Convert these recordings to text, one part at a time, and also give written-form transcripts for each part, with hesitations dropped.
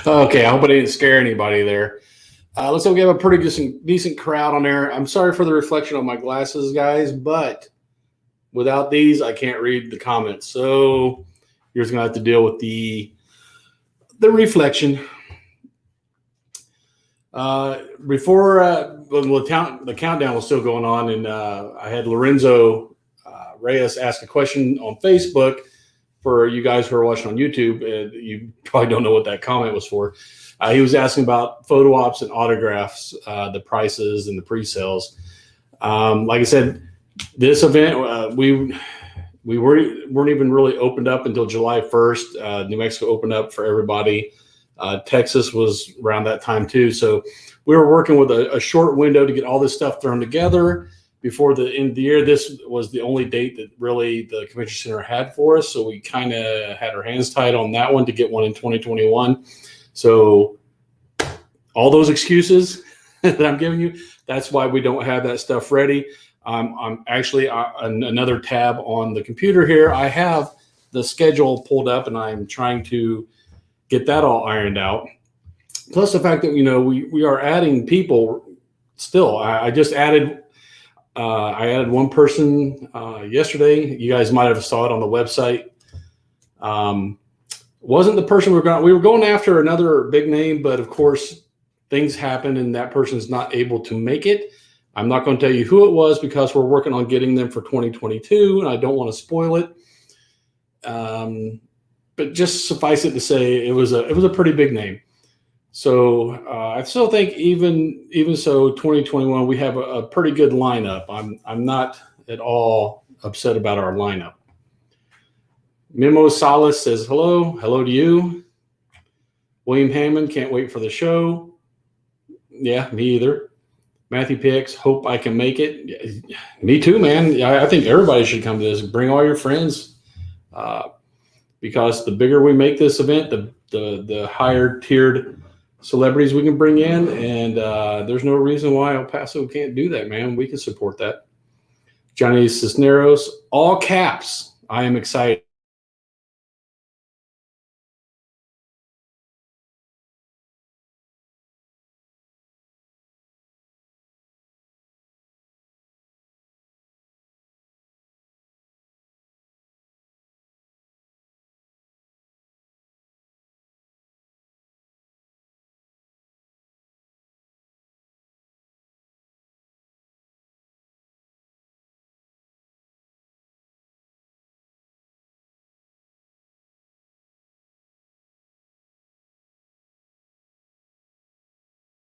Okay, I hope I didn't scare anybody there. Looks like we have a pretty decent crowd on there. I'm sorry for the reflection on my glasses, guys, but without these, I can't read the comments. So you're just gonna have to deal with the reflection. Before the countdown was still going on, and I had Lorenzo Reyes ask a question on Facebook. For you guys who are watching on YouTube, you probably don't know what that comment was for. He was asking about photo ops and autographs, the prices and the pre-sales. Like I said, this event, we weren't even really opened up until July 1st. New Mexico opened up for everybody. Texas was around that time too. So we were working with a short window to get all this stuff thrown together before the end of the year. This was the only date that really the convention center had for us. So we kind of had our hands tied on that one to get one in 2021. So all those excuses that I'm giving you, that's why we don't have that stuff ready. I'm actually another tab on the computer here. I have the schedule pulled up and I'm trying to get that all ironed out. Plus the fact that, we are adding people still. I just added one person yesterday. You guys might have saw it on the website. Wasn't the person we were going after another big name, but of course things happen and that person's not able to make it. I'm not going to tell you who it was because we're working on getting them for 2022 and I don't want to spoil it. But just suffice it to say, it was a pretty big name. So I still think even so, 2021 we have a pretty good lineup. I'm not at all upset about our lineup. Memo Salas says hello to you. William Hammond, can't wait for the show. Yeah, me either. Matthew Pix, hope I can make it. Me too, man. I think everybody should come to this. Bring all your friends, because the bigger we make this event, the higher tiered celebrities we can bring in, and there's no reason why El Paso can't do that, man. We can support that. Johnny Cisneros, all caps. I am excited.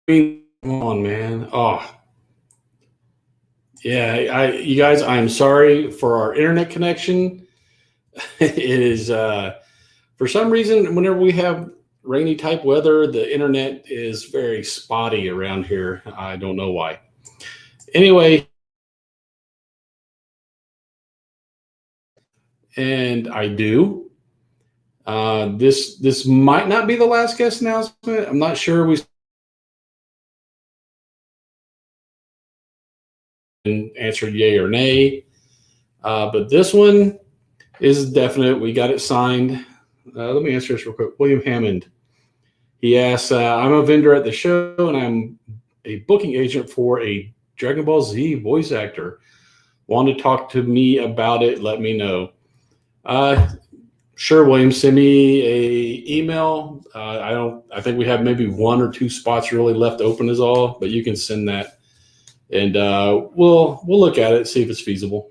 Come on, man. Oh, yeah. You guys, I'm sorry for our internet connection. It is for some reason, whenever we have rainy type weather, the internet is very spotty around here. I don't know why. Anyway, and I do. This might not be the last guest announcement. I'm not sure. We answered yay or nay, but this one is definite. We got it signed. Let me answer this real quick. William Hammond. He asks, I'm a vendor at the show and I'm a booking agent for a Dragon Ball Z voice actor. Want to talk to me about it? Let me know. Sure, William, send me a email. I think we have maybe 1 or 2 spots really left open is all, but you can send that and we'll look at it, see if it's feasible.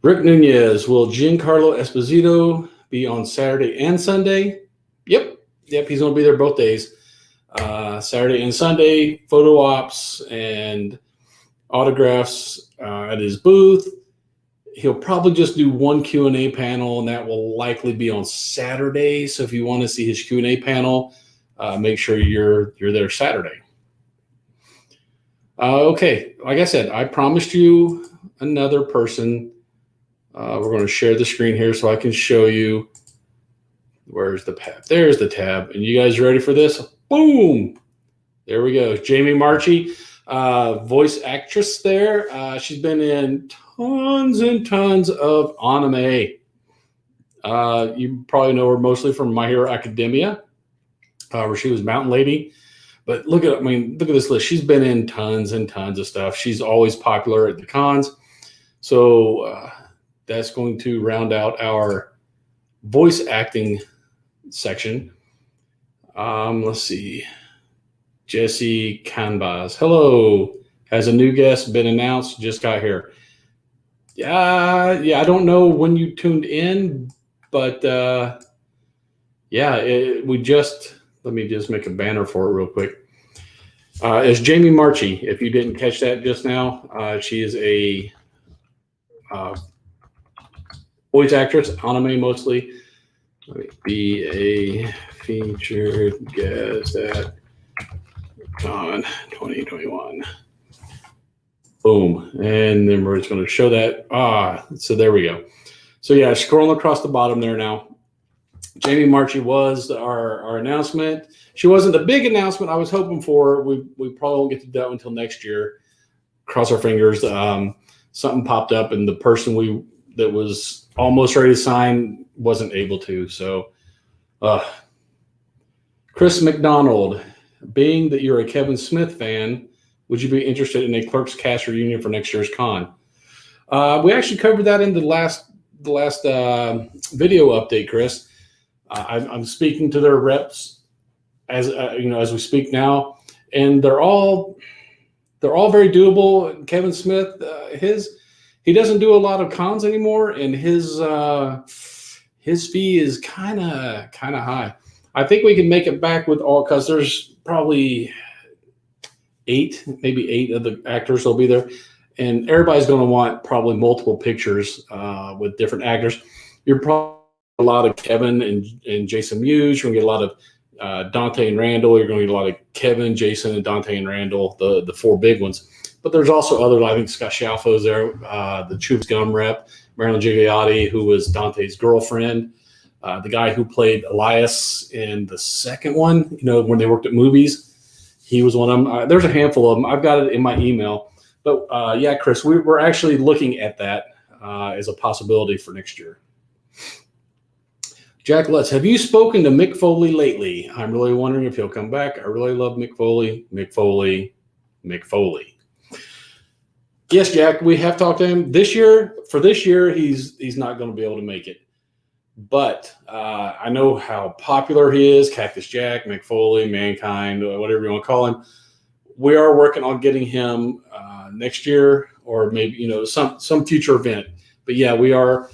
Rick Nunez, will Giancarlo Esposito be on Saturday and Sunday? Yep, he's going to be there both days. Saturday and Sunday, photo ops and autographs at his booth. He'll probably just do one Q&A panel, and that will likely be on Saturday. So if you want to see his Q&A panel, make sure you're there Saturday. Okay, like I said, I promised you another person. We're going to share the screen here so I can show you. Where's the tab? There's the tab. And you guys ready for this? Boom! There we go. Jamie Marche, voice actress there. She's been in tons and tons of anime. You probably know her mostly from My Hero Academia, where she was Mountain Lady. But look at this list. She's been in tons and tons of stuff. She's always popular at the cons. So that's going to round out our voice acting section. Let's see. Jesse Kanbas. Hello. Has a new guest been announced? Just got here. Yeah, I don't know when you tuned in, but let me just make a banner for it real quick. It's Jamie Marche. If you didn't catch that just now, she is a voice actress, anime mostly. Let me be a featured guest at Con 2021. Boom. And then we're just going to show that. So there we go. So yeah, scrolling across the bottom there now. Jamie Marche was our announcement. She wasn't the big announcement I was hoping for. We probably won't get to that until next year. Cross our fingers. Something popped up, and the person that was almost ready to sign wasn't able to. So, Chris McDonald, being that you're a Kevin Smith fan, would you be interested in a Clerks cast reunion for next year's con? We actually covered that in the last video update, Chris. I'm speaking to their reps as we speak now, and they're all very doable. Kevin Smith, he doesn't do a lot of cons anymore, and his fee is kind of high. I think we can make it back with all, because there's probably maybe eight of the actors will be there, and everybody's going to want probably multiple pictures with different actors. You're probably a lot of Kevin and Jason Mewes. You're going to get a lot of Dante and Randall. You're going to get a lot of Kevin, Jason, and Dante and Randall, the four big ones. But there's also others. I think Scott Shalfo's there, the Chewbacca Gum rep, Marilyn Gigliotti, who was Dante's girlfriend, the guy who played Elias in the second one, when they worked at movies. He was one of them. There's a handful of them. I've got it in my email. But yeah, Chris, we're actually looking at that as a possibility for next year. Jack Lutz, have you spoken to Mick Foley lately? I'm really wondering if he'll come back. I really love Mick Foley. Mick Foley. Yes, Jack, we have talked to him this year. For this year, he's not going to be able to make it. But I know how popular he is. Cactus Jack, Mick Foley, Mankind, whatever you want to call him. We are working on getting him next year, or maybe some future event. But yeah, we are.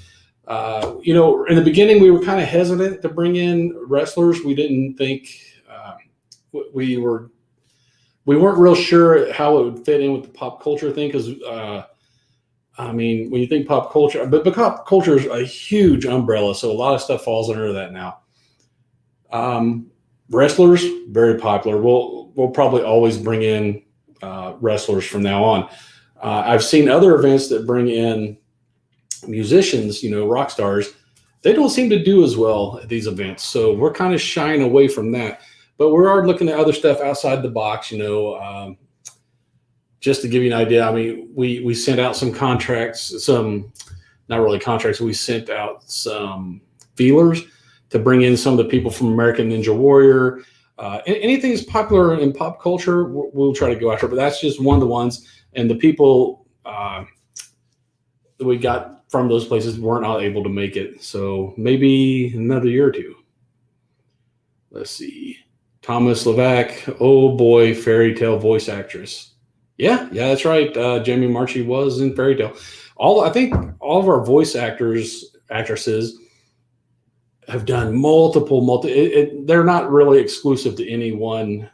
In the beginning, we were kind of hesitant to bring in wrestlers. We didn't think we weren't real sure how it would fit in with the pop culture thing, because when you think pop culture, but pop culture is a huge umbrella, so a lot of stuff falls under that now. Wrestlers, very popular. We'll probably always bring in wrestlers from now on. I've seen other events that bring in musicians, rock stars. They don't seem to do as well at these events, so we're kind of shying away from that. But we are looking at other stuff outside the box, just to give you an idea. We sent out some contracts, not really contracts. We sent out some feelers to bring in some of the people from American Ninja Warrior. Anything that's popular in pop culture, we'll try to go after. But that's just one of the ones, and the people that we got from those places weren't all able to make it. So maybe another year or two. Let's see. Thomas Levac, oh boy, Fairy Tale voice actress. Yeah, that's right. Jamie Marche was in Fairy Tale. I think all of our voice actresses have done multiple. They're not really exclusive to any one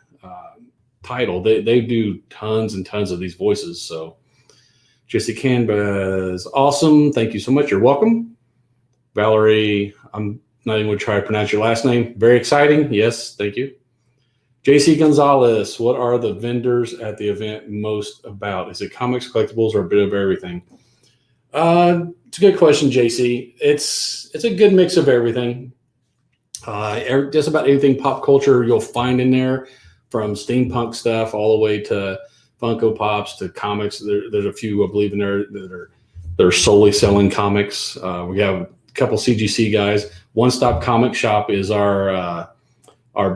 title. They do tons and tons of these voices. So Jesse Kanbas, awesome. Thank you so much. You're welcome. Valerie, I'm not even going to try to pronounce your last name. Very exciting. Yes, thank you. JC Gonzalez, what are the vendors at the event most about? Is it comics, collectibles, or a bit of everything? It's a good question, JC. It's a good mix of everything. Just about anything pop culture you'll find in there, from steampunk stuff all the way to Funko Pops to comics. There's a few, I believe, in there that are solely selling comics. We have couple CGC guys. One Stop Comic Shop is our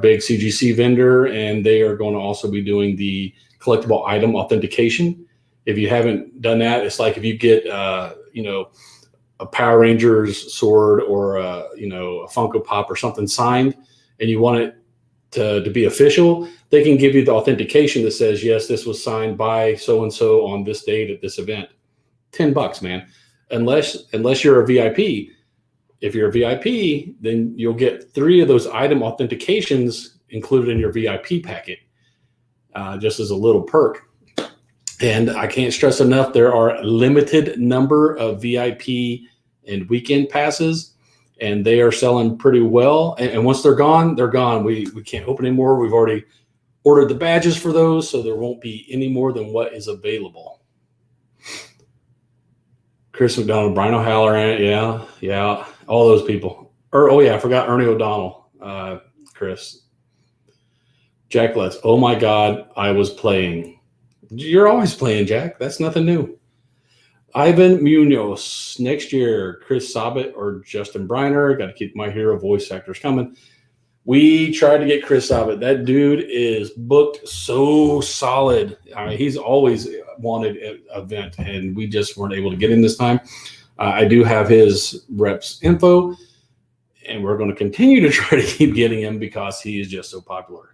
big CGC vendor, and they are going to also be doing the collectible item authentication. If you haven't done that, it's like if you get a Power Rangers sword or a Funko Pop or something signed, and you want it to be official, they can give you the authentication that says, yes, this was signed by so-and-so on this date at this event. $10, man. Unless you're a VIP. If you're a VIP, then you'll get 3 of those item authentications included in your VIP packet, just as a little perk. And I can't stress enough, there are a limited number of VIP and weekend passes, and they are selling pretty well. And once they're gone, they're gone. We can't open anymore. We've already ordered the badges for those, so there won't be any more than what is available. Chris McDonald, Brian O'Halloran, yeah, all those people. I forgot Ernie O'Donnell, Chris. Jack Letts, oh my God, I was playing. You're always playing, Jack. That's nothing new. Ivan Munoz, next year, Chris Sabat or Justin Briner. Got to keep my hero voice actors coming. We tried to get Chris Sabat. That dude is booked so solid. I mean, he's always wanted an event, and we just weren't able to get him this time. I do have his rep's info, and we're going to continue to try to keep getting him because he is just so popular.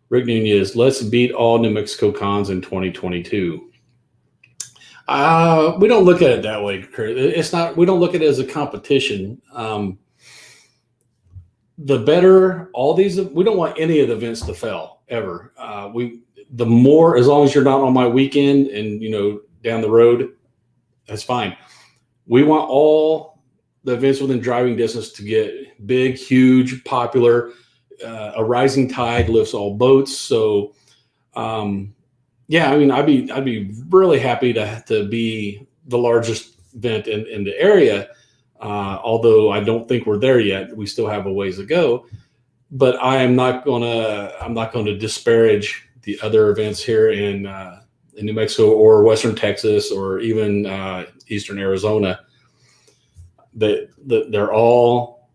Rick Nunez, let's beat all New Mexico cons in 2022. We don't look at it that way, Kurt. It's not. We don't look at it as a competition. The better all these. We don't want any of the events to fail ever. The more, as long as you're not on my weekend and down the road, that's fine. We want all the events within driving distance to get big, huge, popular. A rising tide lifts all boats. So, I'd be really happy to be the largest event in the area. Although I don't think we're there yet. We still have a ways to go. But I'm not gonna disparage the other events here in New Mexico or Western Texas or even Eastern Arizona. They're all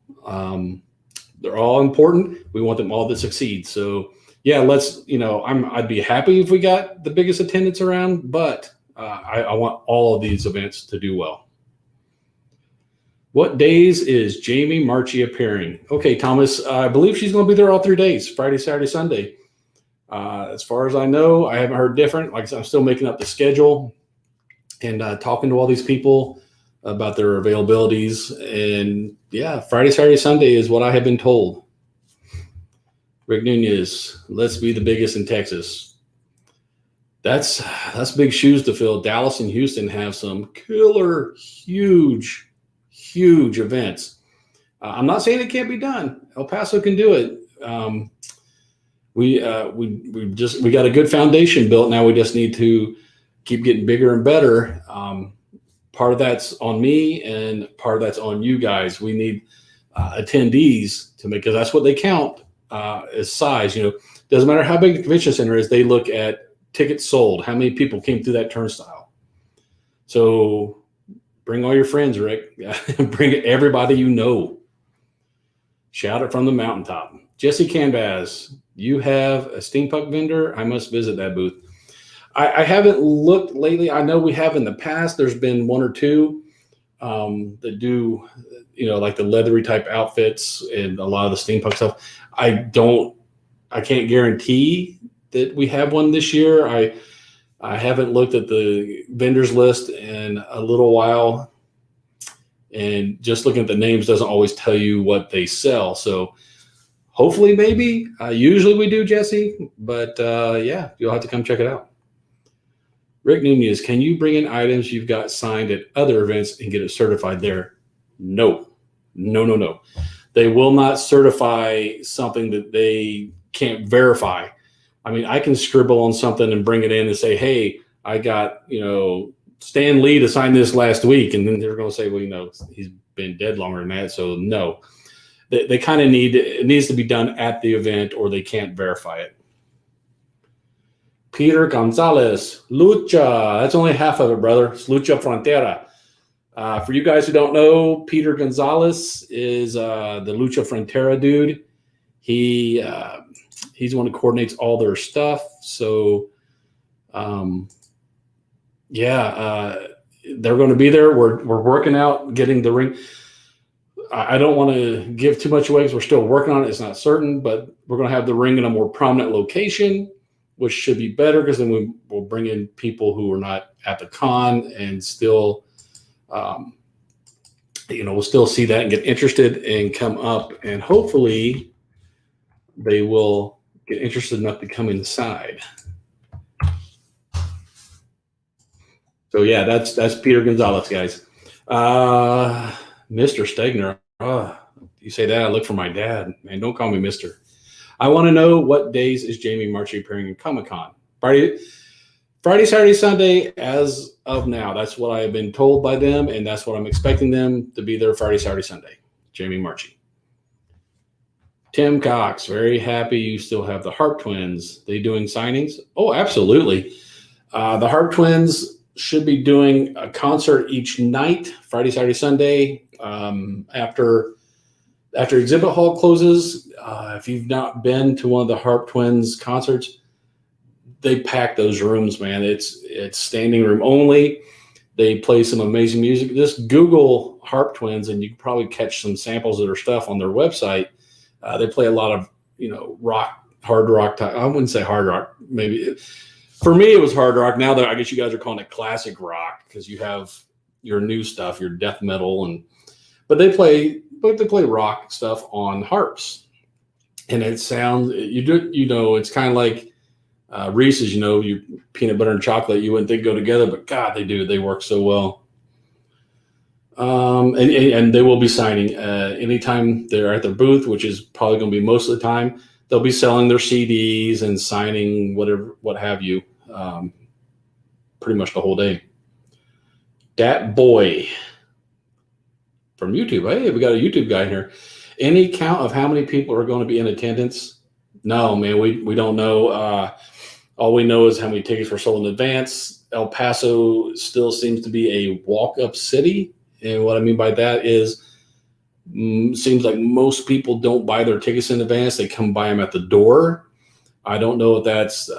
important. We want them all to succeed. So yeah, I'd be happy if we got the biggest attendance around, but I want all of these events to do well. What days is Jamie Marche appearing? Okay, Thomas, I believe she's going to be there all 3 days, Friday, Saturday, Sunday. As far as I know, I haven't heard different. Like I said, I'm still making up the schedule and talking to all these people about their availabilities. And yeah, Friday, Saturday, Sunday is what I have been told. Rick Nunez, let's be the biggest in Texas. That's big shoes to fill. Dallas and Houston have some killer, huge events. I'm not saying it can't be done. El Paso can do it. We got a good foundation built. Now we just need to keep getting bigger and better. Part of that's on me and part of that's on you guys. We need attendees to make, because that's what they count as size. Doesn't matter how big the convention center is. They look at tickets sold. How many people came through that turnstile? So bring all your friends, Rick. Bring everybody you know. Shout it from the mountaintop. Jesse Kanbas, you have a steampunk vendor? I must visit that booth. I haven't looked lately. I know we have in the past. There's been 1 or 2 that do, like the leathery type outfits and a lot of the steampunk stuff. I can't guarantee that we have one this year. I haven't looked at the vendors list in a little while, and just looking at the names doesn't always tell you what they sell. So hopefully, maybe. Usually we do, Jesse, but yeah, you'll have to come check it out. Rick Nunez, can you bring in items you've got signed at other events and get it certified there? No. They will not certify something that they can't verify. I mean, I can scribble on something and bring it in and say, hey, I got, Stan Lee to sign this last week. And then they're going to say, well, he's been dead longer than that. So no, they kind of it needs to be done at the event or they can't verify it. Peter Gonzalez, Lucha. That's only half of it, brother. It's Lucha Frontera. For you guys who don't know, Peter Gonzalez is the Lucha Frontera dude. He's the one who coordinates all their stuff. So, they're going to be there. We're working out getting the ring. I don't want to give too much away because we're still working on it. It's not certain, but we're going to have the ring in a more prominent location, which should be better because then we'll bring in people who are not at the con and still, we'll still see that and get interested and come up, and hopefully they will get interested enough to come inside. So yeah, that's Peter Gonzalez, guys. Mr. Stegner. You say that, I look for my dad. Man, don't call me Mr. I want to know what days is Jamie Marche appearing in Comic Con? Friday, Saturday, Sunday, as of now. That's what I have been told by them, and that's what I'm expecting them to be there Friday, Saturday, Sunday. Jamie Marche. Tim Cox, very happy you still have the Harp Twins. They doing signings? Oh, absolutely. The Harp Twins should be doing a concert each night, Friday, Saturday, Sunday. After exhibit hall closes, if you've not been to one of the Harp Twins concerts, they pack those rooms, man. It's standing room only. They play some amazing music. Just Google Harp Twins, and you can probably catch some samples of their stuff on their website. They play a lot of rock, hard rock. I wouldn't say hard rock. Maybe for me it was hard rock. Now that I guess you guys are calling it classic rock because you have your new stuff, your death metal, but they play rock stuff on harps, and it sounds it's kind of like Reese's. You peanut butter and chocolate. You wouldn't think go together, but God, they do. They work so well. And they will be signing anytime they're at their booth, which is probably going to be most of the time. They'll be selling their CDs and signing what have you, pretty much the whole day. Dat Boy from YouTube. Hey, we got a YouTube guy here. Any count of how many people are going to be in attendance? No, man, we don't know. All we know is how many tickets were sold in advance. El Paso still seems to be a walk-up city. And what I mean by that is seems like most people don't buy their tickets in advance. They come buy them at the door. I don't know if that's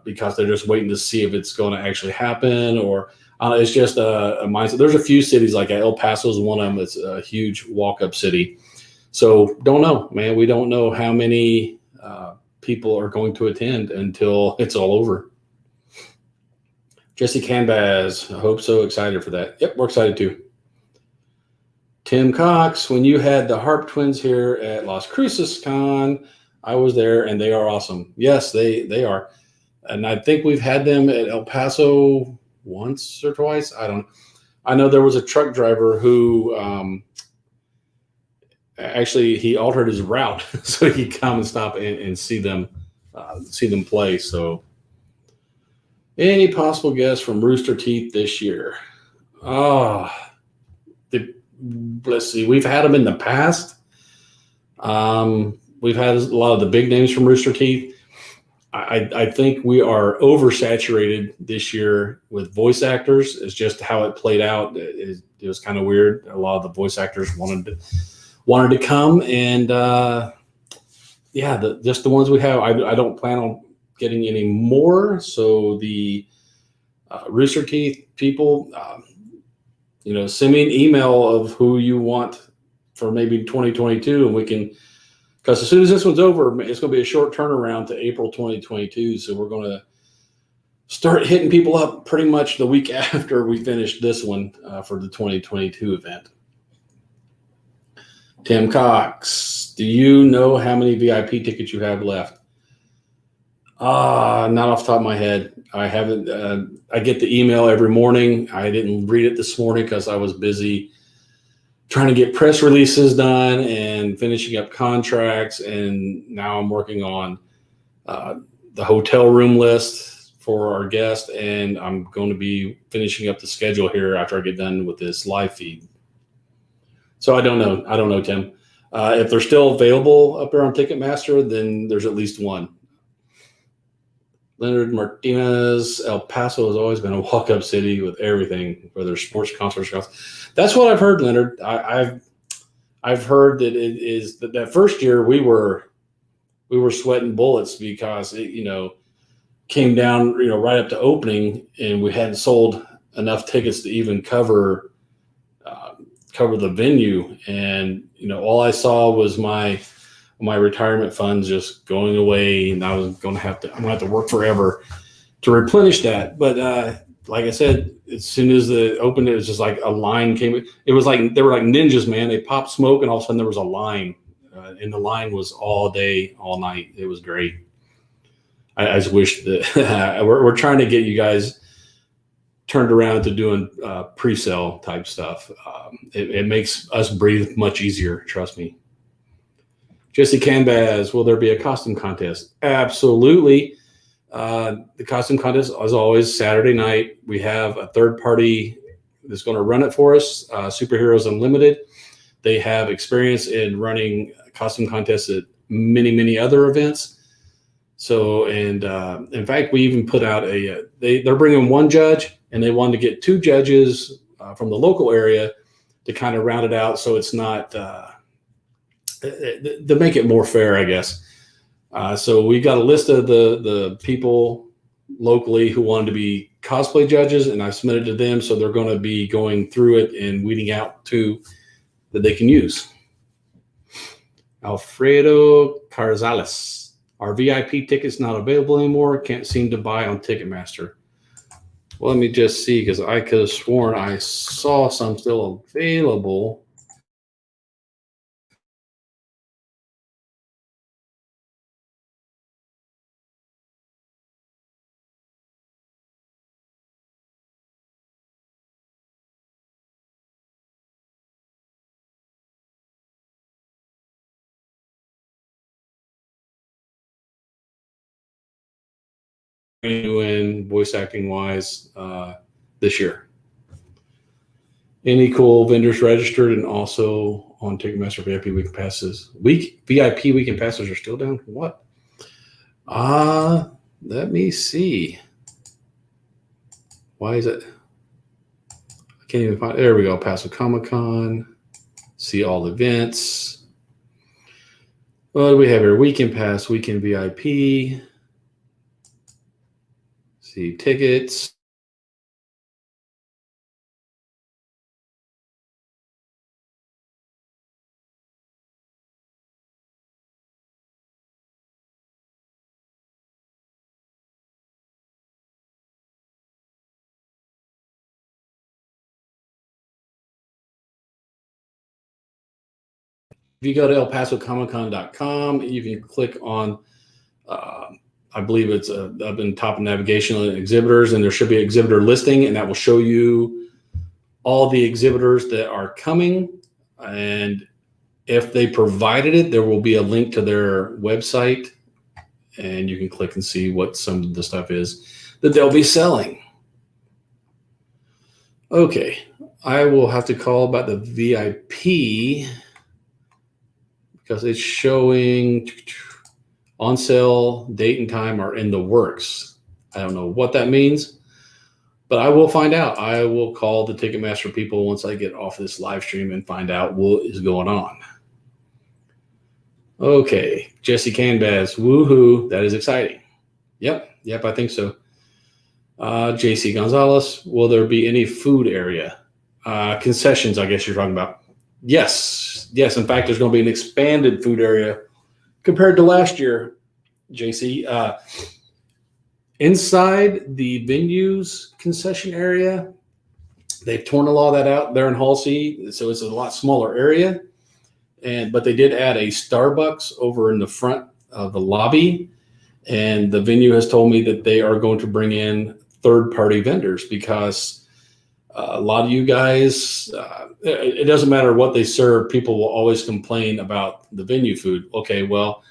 because they're just waiting to see if it's going to actually happen, or it's just a mindset. There's a few cities like El Paso is one of them. It's a huge walk-up city. So don't know, man. We don't know how many people are going to attend until it's all over. Jesse Kanbas, I hope so. Excited for that. Yep, we're excited too. Tim Cox, when you had the Harp Twins here at Las Cruces Con, I was there, and they are awesome. Yes, they are. And I think we've had them at El Paso once or twice. I don't know. I know there was a truck driver who actually he altered his route so he could come and stop and see them play. So any possible guess from Rooster Teeth this year? Let's see. We've had them in the past. We've had a lot of the big names from Rooster Teeth. I think we are oversaturated this year with voice actors. It's just how it played out. It was kind of weird. A lot of the voice actors wanted to come, and just the ones we have. I don't plan on getting any more. So the Rooster Teeth people. Send me an email of who you want for maybe 2022, and we can, because as soon as this one's over, it's going to be a short turnaround to April 2022. So we're going to start hitting people up pretty much the week after we finish this one for the 2022 event. Tim Cox, do you know how many VIP tickets you have left? Not off the top of my head. I haven't. I get the email every morning. I didn't read it this morning because I was busy trying to get press releases done and finishing up contracts. And now I'm working on the hotel room list for our guest, and I'm going to be finishing up the schedule here after I get done with this live feed. So I don't know, Tim. If they're still available up there on Ticketmaster, then there's at least one. Leonard Martinez, El Paso has always been a walk-up city with everything, whether sports, concerts. That's what I've heard, Leonard. I've heard that it is that first year we were sweating bullets because it, came down, right up to opening, and we hadn't sold enough tickets to even cover the venue. And all I saw was my retirement funds just going away, and I'm gonna have to work forever to replenish that. But like I said, as soon as it opened, it was just like a line came. It was like they were like ninjas, man. They popped smoke, and all of a sudden there was a line, and the line was all day, all night. It was great. I just wish that we're trying to get you guys turned around to doing pre-sale type stuff. It makes us breathe much easier. Trust me. Jesse Kanbas, will there be a costume contest? Absolutely. The costume contest, as always, Saturday night. We have a third party that's going to run it for us, Superheroes Unlimited. They have experience in running costume contests at many, many other events. So, and in fact, we even put out they're bringing one judge, and they wanted to get two judges from the local area to kind of round it out, so it's not to make it more fair, I guess. So we got a list of the people locally who wanted to be cosplay judges, and I submitted to them. So they're going to be going through it and weeding out two that they can use. Alfredo Carzales, are VIP tickets not available anymore? Can't seem to buy on Ticketmaster. Well, let me just see, because I could have sworn I saw some still available. In voice acting wise this year. Any cool vendors registered and also on Ticketmaster VIP weekend passes. VIP weekend passes are still down. What? Let me see. Why is it? I can't even find. There we go. Paso Comic Con. See all events. What do we have here? Weekend pass, weekend VIP. See tickets. If you go to elpasocomiccon.com, you can click on, I believe it's up in top of navigation exhibitors, and there should be an exhibitor listing, and that will show you all the exhibitors that are coming. And if they provided it, there will be a link to their website, and you can click and see what some of the stuff is that they'll be selling. Okay, I will have to call about the VIP because it's showing on sale date and time are in the works. I don't know what that means, but I will find out. I will call the Ticketmaster people once I get off this live stream and find out what is going on. Okay, Jesse Canbaz, woohoo, that is exciting. Yep, I think so. JC Gonzalez, will there be any food area? Concessions, I guess you're talking about. Yes. In fact, there's going to be an expanded food area compared to last year, JC. Inside the venue's concession area, they've torn a lot of that out there in Hall C, so it's a lot smaller area. But they did add a Starbucks over in the front of the lobby, and the venue has told me that they are going to bring in third-party vendors because a lot of you guys, it doesn't matter what they serve, people will always complain about the venue food. Okay, well,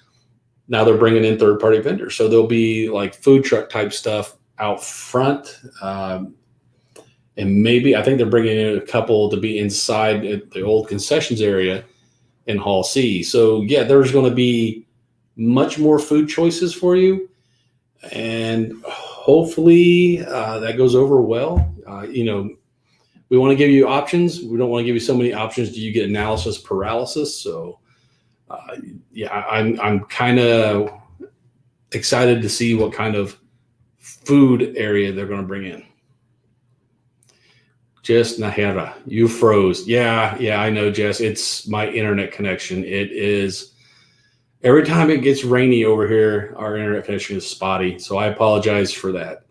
now they're bringing in third-party vendors. So there'll be like food truck type stuff out front. And maybe, I think they're bringing in a couple to be inside the old concessions area in Hall C. So yeah, there's going to be much more food choices for you. and hopefully that goes over well. We want to give you options. We don't want to give you so many options. Do you get analysis paralysis? So, I'm kind of excited to see what kind of food area they're going to bring in. Jess Nahara, you froze. Yeah, I know, Jess. It's my internet connection. It is. Every time it gets rainy over here, our internet connection is spotty. So I apologize for that.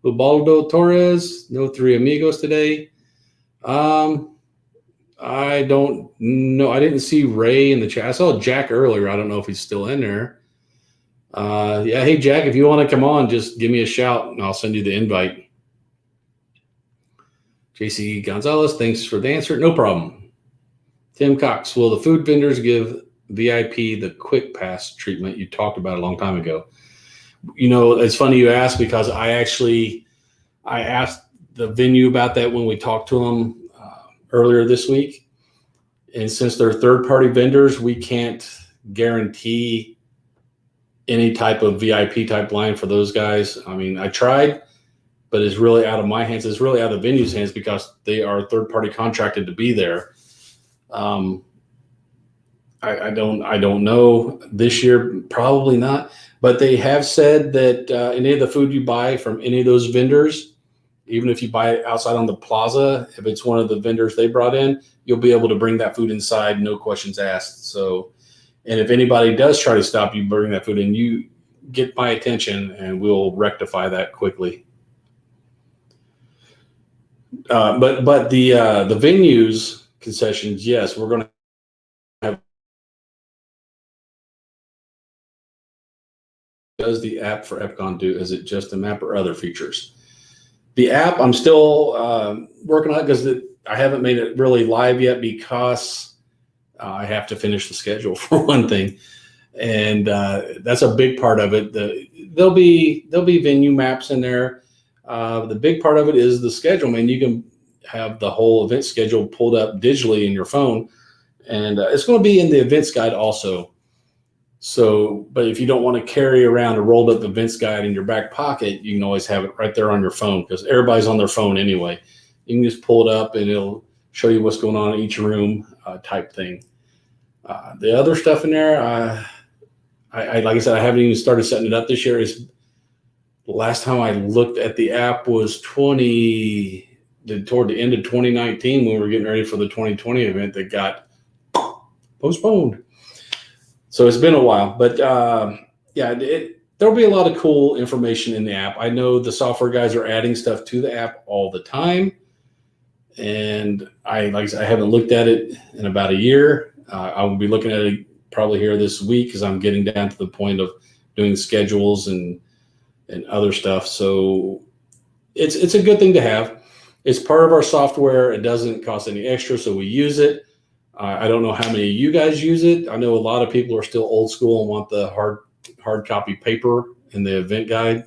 Ubaldo Torres, no three amigos today. I don't know. I didn't see Ray in the chat. I saw Jack earlier. I don't know if he's still in there. Hey, Jack, if you want to come on, just give me a shout and I'll send you the invite. JC Gonzalez, thanks for the answer. No problem. Tim Cox, will the food vendors give VIP the quick pass treatment you talked about a long time ago? It's funny you asked, because I asked the venue about that when we talked to them earlier this week. And since they're third-party vendors, we can't guarantee any type of VIP type line for those guys. I mean, I tried, but it's really out of my hands. It's really out of the venue's hands because they are third-party contracted to be there. I don't know this year, probably not. But they have said that any of the food you buy from any of those vendors, even if you buy it outside on the plaza, if it's one of the vendors they brought in, you'll be able to bring that food inside, no questions asked. So, and if anybody does try to stop you bringing that food in, you get my attention and we'll rectify that quickly. But the venues concessions, yes, we're going to have. Does the app for Epcon do? Is it just a map or other features? The app, I'm still working on it because I haven't made it really live yet because I have to finish the schedule for one thing, and that's a big part of it. There'll be venue maps in there. The big part of it is the schedule. Man, you can have the whole event schedule pulled up digitally in your phone, and it's going to be in the events guide also. So, but if you don't want to carry around a rolled up events guide in your back pocket, you can always have it right there on your phone because everybody's on their phone anyway. You can just pull it up and it'll show you what's going on in each room type thing. The other stuff in there, I like I said, I haven't even started setting it up this year. The last time I looked at the app was toward the end of 2019 when we were getting ready for the 2020 event that got postponed. So it's been a while, but there'll be a lot of cool information in the app. I know the software guys are adding stuff to the app all the time, and I haven't looked at it in about a year. I will be looking at it probably here this week because I'm getting down to the point of doing schedules and other stuff. So it's a good thing to have. It's part of our software. It doesn't cost any extra, so we use it. I don't know how many of you guys use it. I know a lot of people are still old school and want the hard copy paper in the event guide.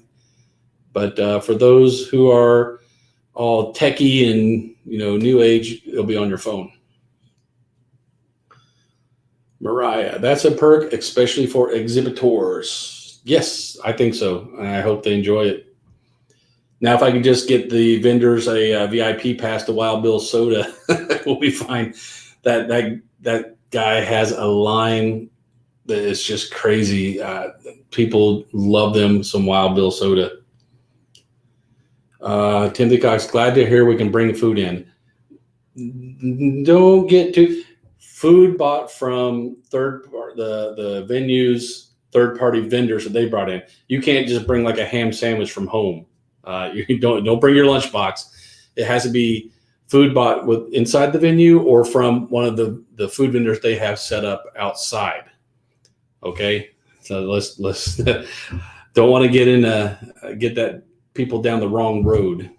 But for those who are all techie and new age, it'll be on your phone. Mariah, that's a perk, especially for exhibitors. Yes, I think so. I hope they enjoy it. Now, if I could just get the vendors a VIP pass to Wild Bill Soda, we'll be fine. That guy has a line that is just crazy. People love them some Wild Bill Soda. Timothy Cox, glad to hear we can bring food in. Don't get too food bought from the venues, third-party vendors that they brought in. You can't just bring like a ham sandwich from home. You don't bring your lunchbox. It has to be food bought inside the venue or from one of the food vendors they have set up outside. Okay, so let's don't want to get that people down the wrong road.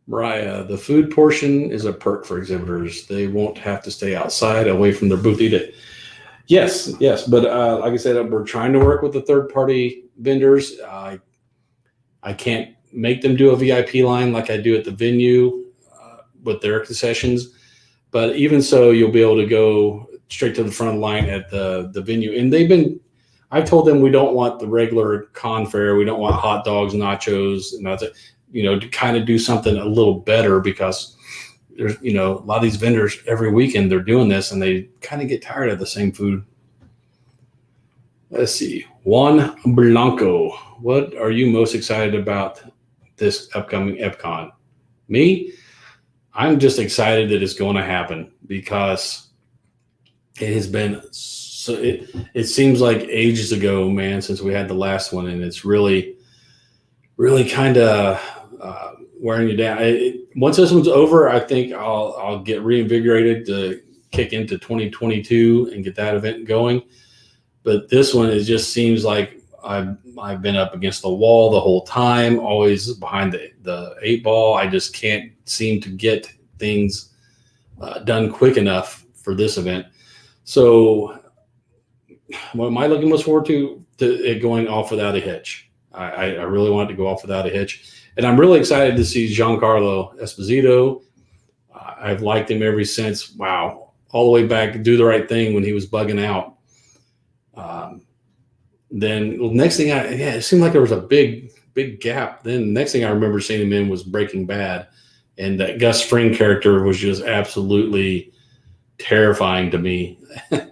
Mariah, the food portion is a perk for exhibitors. They won't have to stay outside away from their booth eat it. Yes, but like I said, we're trying to work with the third-party vendors. I can't make them do a VIP line like I do at the venue with their concessions. But even so, you'll be able to go straight to the front of the line at the venue. And I told them we don't want the regular con fare. We don't want hot dogs, nachos, and that's it. To kind of do something a little better, because there's, a lot of these vendors every weekend they're doing this and they kind of get tired of the same food. Let's see. Juan Blanco, what are you most excited about this upcoming EPCON? Me? I'm just excited that it's going to happen, because it has been so, it seems like ages ago, man, since we had the last one, and it's really, really kind of wearing you down. Once this one's over, I think I'll get reinvigorated to kick into 2022 and get that event going. But this one, it just seems like I've been up against the wall the whole time, always behind the 8-ball. I just can't seem to get things done quick enough for this event. So what am I looking most forward to it going off without a hitch? I really want it to go off without a hitch. And I'm really excited to see Giancarlo Esposito. I've liked him ever since, all the way back, Do the Right Thing, when he was bugging out. Then next thing it seemed like there was a big gap. Then the next thing I remember seeing him in was Breaking Bad. And that Gus Fring character was just absolutely terrifying to me. And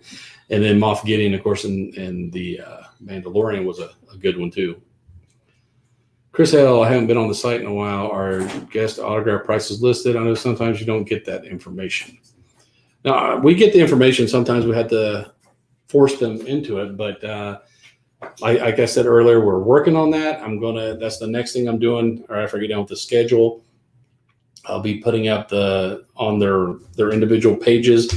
then Moff Gideon, of course, and the Mandalorian was a good one too. Chris L., I haven't been on the site in a while. Are guest autograph prices listed? I know sometimes you don't get that information. Now, we get the information. Sometimes we have to force them into it. But like I said earlier, we're working on that. That's the next thing I'm doing, or after I get down with the schedule. I'll be putting up on their individual pages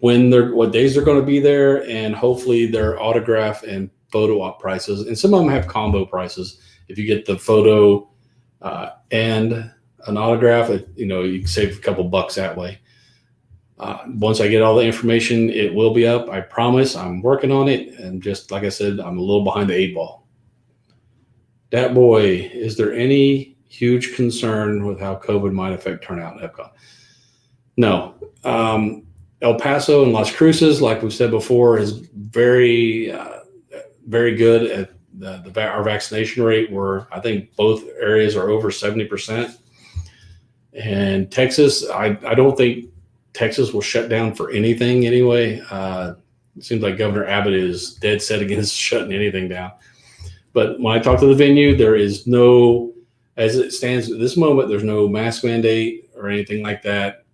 what days they're going to be there, and hopefully their autograph and photo op prices. And some of them have combo prices. If you get the photo and an autograph, you can save a couple bucks that way. Once I get all the information, it will be up. I promise. I'm working on it. And just like I said, I'm a little behind the 8-ball. Dat boy, is there any huge concern with how COVID might affect turnout at EPCON? No. El Paso and Las Cruces, like we've said before, is very, very good at our vaccination rate. I think both areas are over 70%. And Texas, I don't think Texas will shut down for anything anyway. It seems like Governor Abbott is dead set against shutting anything down. But when I talk to the venue, there is no, as it stands at this moment, there's no mask mandate or anything like that.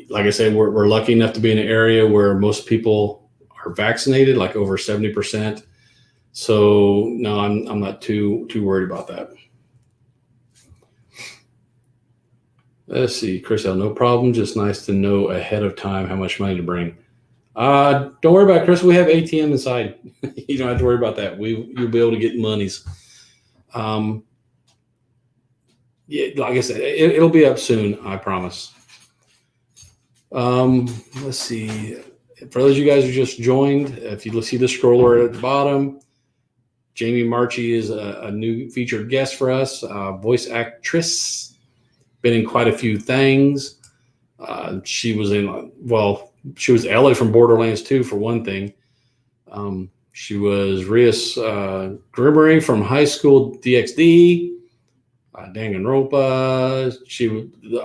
Like I said, we're lucky enough to be in an area where most people are vaccinated, like over 70%. So no, I'm not too worried about that. Let's see, Chris L., no problem. Just nice to know ahead of time how much money to bring. Don't worry about it, Chris. We have ATM inside. You don't have to worry about that. You'll be able to get monies. Yeah, like I said, it'll be up soon. I promise. Let's see. For those of you guys who just joined, if you see the scroller at the bottom, Jamie Marche is a new featured guest for us, voice actress. Been in quite a few things. She was Ellie from Borderlands 2 for one thing. She was Rias Grimery from High School DxD. Danganronpa.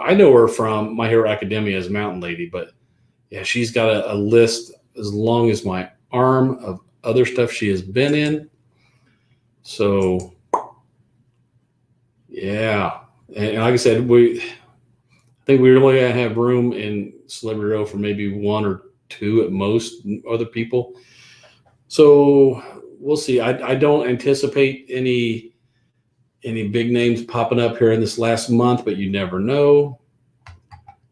I know her from My Hero Academia as Mountain Lady, but yeah, she's got a list as long as my arm of other stuff she has been in. So yeah. And like I said, I think we're really going to have room in Celebrity Row for maybe one or two at most other people. So we'll see. I don't anticipate any big names popping up here in this last month, but you never know.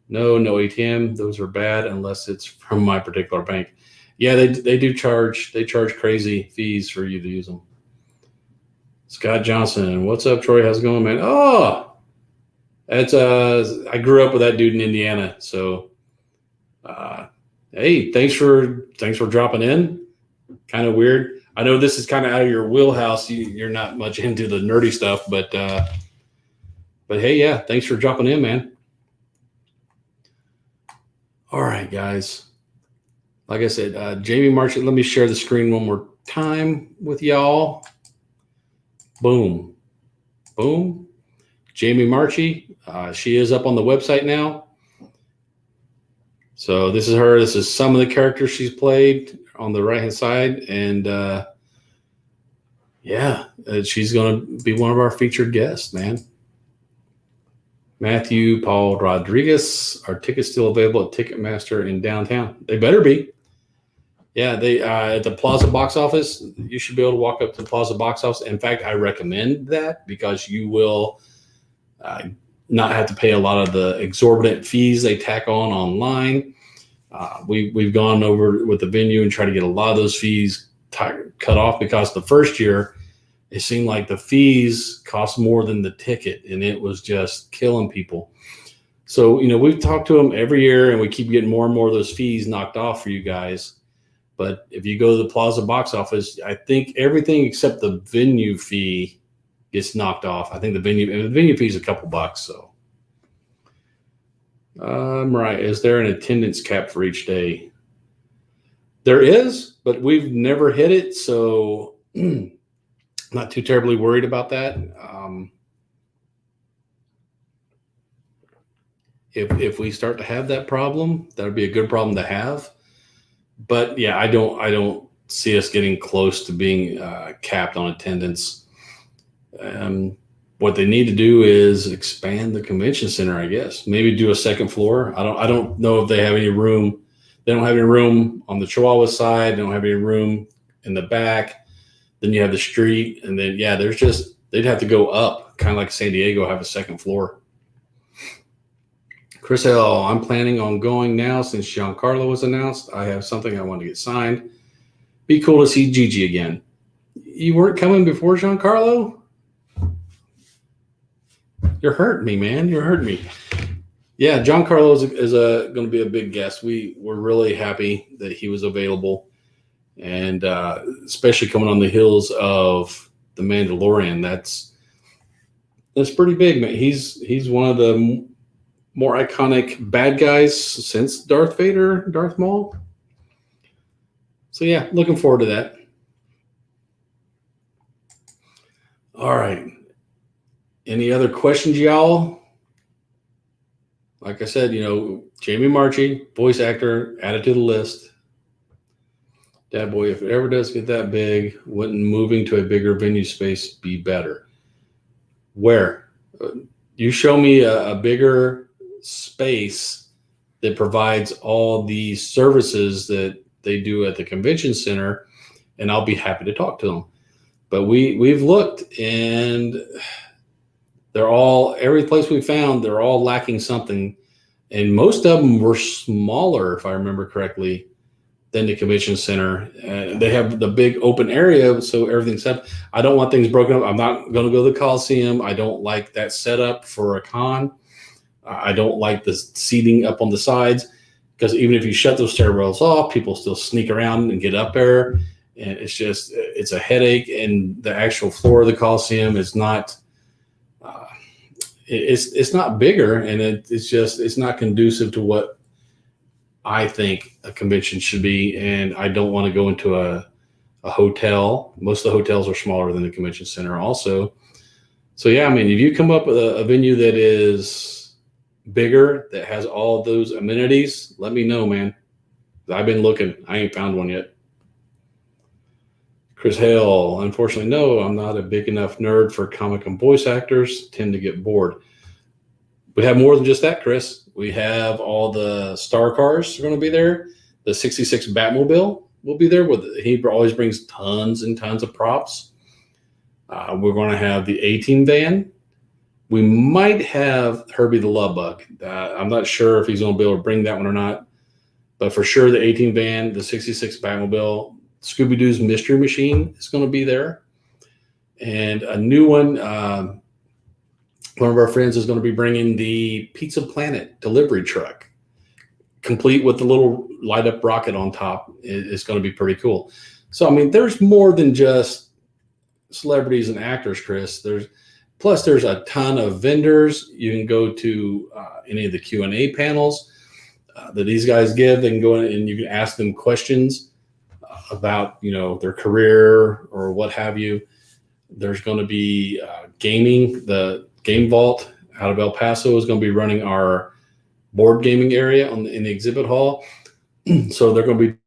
No ATM. Those are bad unless it's from my particular bank. Yeah, they do charge. They charge crazy fees for you to use them. Scott Johnson, what's up, Troy? How's it going, man? Oh. That's I grew up with that dude in Indiana. So hey, thanks for dropping in. Kind of weird. I know this is kind of out of your wheelhouse. You're not much into the nerdy stuff, but hey, yeah, thanks for dropping in, man. All right, guys. like I said, Jamie Marche, let me share the screen one more time with y'all. Boom. Boom. Jamie Marche, she is up on the website now. So this is her. This is some of the characters she's played on the right-hand side. And she's going to be one of our featured guests, man. Matthew Paul Rodriguez. Are tickets still available at Ticketmaster in downtown? They better be. Yeah, they at the Plaza box office, you should be able to walk up to the Plaza box office. In fact, I recommend that because you will not have to pay a lot of the exorbitant fees they tack on online. We've gone over with the venue and tried to get a lot of those fees cut off, because the first year it seemed like the fees cost more than the ticket, and it was just killing people. So, we've talked to them every year, and we keep getting more and more of those fees knocked off for you guys. But if you go to the Plaza box office, I think everything except the venue fee gets knocked off. I think the venue fee is a couple bucks. So, right. Is there an attendance cap for each day? There is, but we've never hit it. So not too terribly worried about that. If we start to have that problem, that would be a good problem to have. But yeah, I don't see us getting close to being capped on attendance. What they need to do is expand the convention center, I guess. Maybe do a second floor. I don't know if they have any room. They don't have any room on the Chihuahua side. They don't have any room in the back. Then you have the street, and then they'd have to go up, kind of like San Diego, have a second floor. Chris L., I'm planning on going now since Giancarlo was announced. I have something I want to get signed. Be cool to see Gigi again. You weren't coming before Giancarlo? You're hurting me, man. You're hurting me. Yeah, Giancarlo is going to be a big guest. We were really happy that he was available, and especially coming on the heels of The Mandalorian. That's pretty big, man. He's one of the more iconic bad guys since Darth Vader, Darth Maul. So yeah, looking forward to that. All right. Any other questions, y'all? Like I said, Jamie Marche, voice actor, added to the list. Dad boy, if it ever does get that big, wouldn't moving to a bigger venue space be better? Where? You show me a bigger space that provides all the services that they do at the convention center, and I'll be happy to talk to them. But we've looked, and every place we found, they're all lacking something, and most of them were smaller, if I remember correctly, than the convention center. They have the big open area, so everything's set. I don't want things broken up. I'm not going to go to the Coliseum. I don't like that setup for a con. I don't like the seating up on the sides, because even if you shut those stairwells off, people still sneak around and get up there, and it's a headache. And the actual floor of the Coliseum is not. It's not bigger, and it's not conducive to what I think a convention should be. And I don't want to go into a hotel. Most of the hotels are smaller than the convention center also. So yeah, I mean, if you come up with a venue that is bigger, that has all those amenities, let me know, man. I've been looking. I ain't found one yet. Chris Hale, unfortunately, no, I'm not a big enough nerd for comic and voice actors. Tend to get bored. We have more than just that, Chris. We have all the star cars are going to be there. The 66 Batmobile will be there. He always brings tons and tons of props. We're going to have the A-Team van. We might have Herbie the Love Bug. I'm not sure if he's going to be able to bring that one or not. But for sure, the 18 van, the 66 Batmobile, Scooby-Doo's Mystery Machine is going to be there. And a new one, one of our friends is going to be bringing the Pizza Planet delivery truck, complete with the little light-up rocket on top. It's going to be pretty cool. So, I mean, there's more than just celebrities and actors, Chris. Plus, there's a ton of vendors. You can go to any of the Q&A panels. that these guys give. They can go in and you can ask them questions about, their career or what have you. There's going to be gaming. The Game Vault out of El Paso is going to be running our board gaming area in the exhibit hall. So they're going to be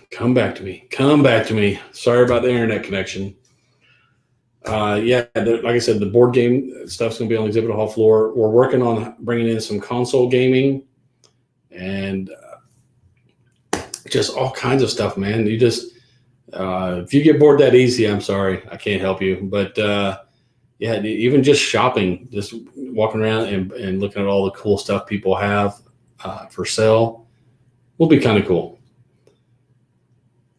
Come back to me. Sorry about the internet connection. Like I said, the board game stuff's going to be on the exhibit hall floor. We're working on bringing in some console gaming and just all kinds of stuff, man. You just, if you get bored that easy, I'm sorry, I can't help you. But even just shopping, just walking around and looking at all the cool stuff people have for sale will be kind of cool.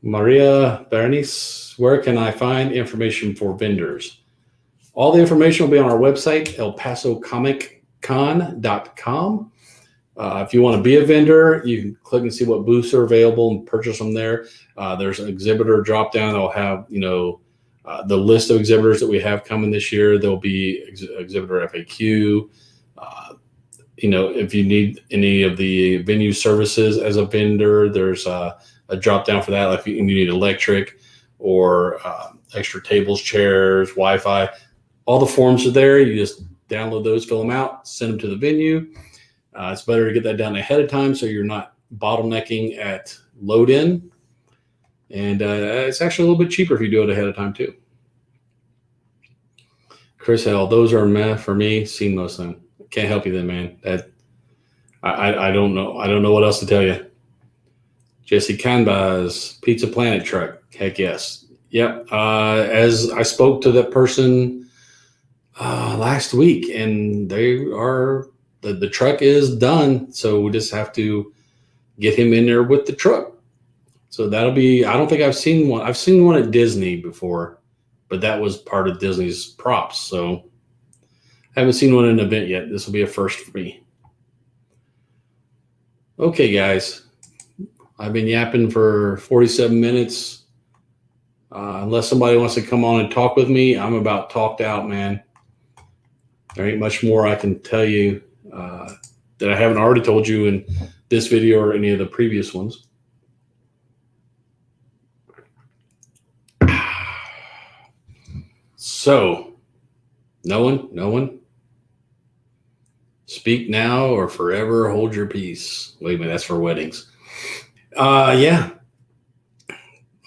Maria Bernice, where can I find information for vendors? All the information will be on our website, elpasocomiccon.com. If you want to be a vendor, you can click and see what booths are available and purchase them there. There's an exhibitor drop down. I'll have, the list of exhibitors that we have coming this year. There'll be exhibitor FAQ. If you need any of the venue services as a vendor, there's a drop down for that. Like if you need electric or extra tables, chairs, Wi-Fi, all the forms are there. You just download those, fill them out, send them to the venue. It's better to get that done ahead of time so you're not bottlenecking at load in. And it's actually a little bit cheaper if you do it ahead of time too. Chris Hell, those are meh for me. Seen those things. Can't help you then, man. I don't know. I don't know what else to tell you. Jesse Kanbas, Pizza Planet truck. Heck yes. Yep. As I spoke to that person last week, and they are the truck is done. So we just have to get him in there with the truck. So that'll be. I don't think I've seen one. I've seen one at Disney before, but that was part of Disney's props. So I haven't seen one in an event yet. This will be a first for me. Okay, guys. I've been yapping for 47 minutes. Unless somebody wants to come on and talk with me, I'm about talked out, man. There ain't much more I can tell you that I haven't already told you in this video or any of the previous ones. So, no one. Speak now or forever hold your peace. Wait a minute, that's for weddings. Like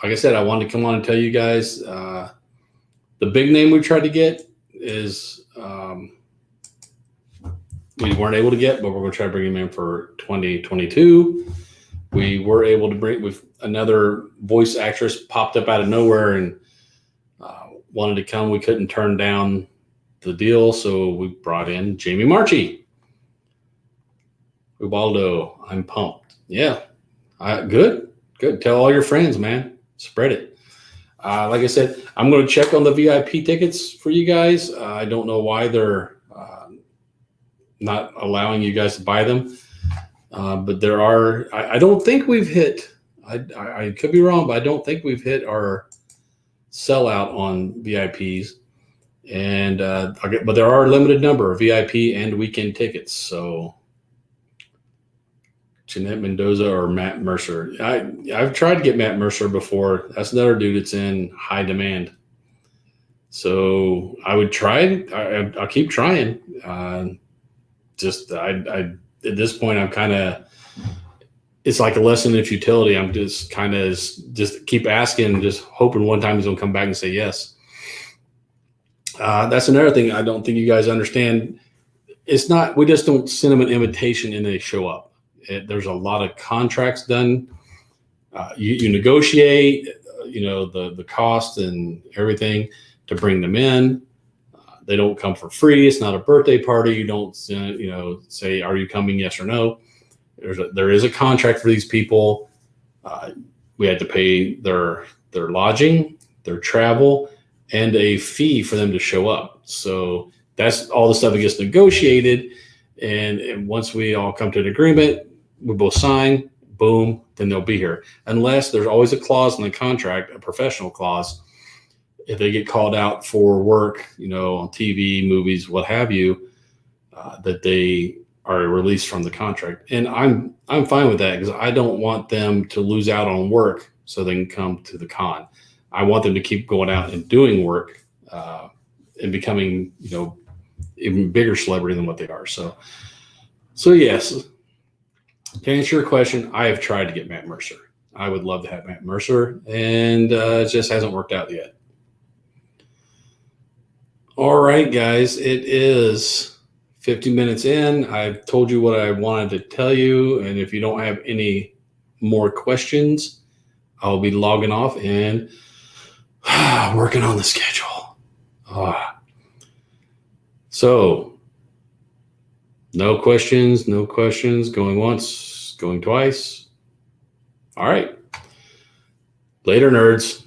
I said, I wanted to come on and tell you guys the big name we tried to get is we weren't able to get, but we're going to try to bring him in for 2022. We were able to bring with another voice actress popped up out of nowhere and wanted to come. We couldn't turn down the deal, so we brought in Jamie Marche. Ubaldo, I'm pumped. Yeah, good. Tell all your friends, man. Spread it. Like I said, I'm going to check on the VIP tickets for you guys. I don't know why they're not allowing you guys to buy them, but there are. I don't think we've hit. I could be wrong, but I don't think we've hit our sellout on VIPs. And but there are a limited number of VIP and weekend tickets. So Jeanette Mendoza or Matt Mercer. I've tried to get Matt Mercer before. That's another dude that's in high demand. So I would try. I'll keep trying. I at this point, I'm kind of. It's like a lesson in futility. I'm just kind of just keep asking, just hoping one time he's gonna come back and say yes. That's another thing I don't think you guys understand. It's not. We just don't send them an invitation and they show up. There's a lot of contracts done. You negotiate, the cost and everything to bring them in. They don't come for free. It's not a birthday party. You don't, say, are you coming? Yes or no. There is a contract for these people. We had to pay their lodging, their travel, and a fee for them to show up. So that's all the stuff that gets negotiated. And once we all come to an agreement, we both sign, boom, then they'll be here. Unless there's always a clause in the contract, a professional clause. If they get called out for work, on TV, movies, what have you, that they are released from the contract. And I'm fine with that, because I don't want them to lose out on work so they can come to the con. I want them to keep going out and doing work and becoming, even bigger celebrity than what they are. So yes, to answer your question, I have tried to get Matt Mercer. I would love to have Matt Mercer, and it just hasn't worked out yet. All right, guys, it is 50 minutes in. I've told you what I wanted to tell you, and if you don't have any more questions, I'll be logging off and working on the schedule. So, no questions, going once, going twice. All right. Later, nerds.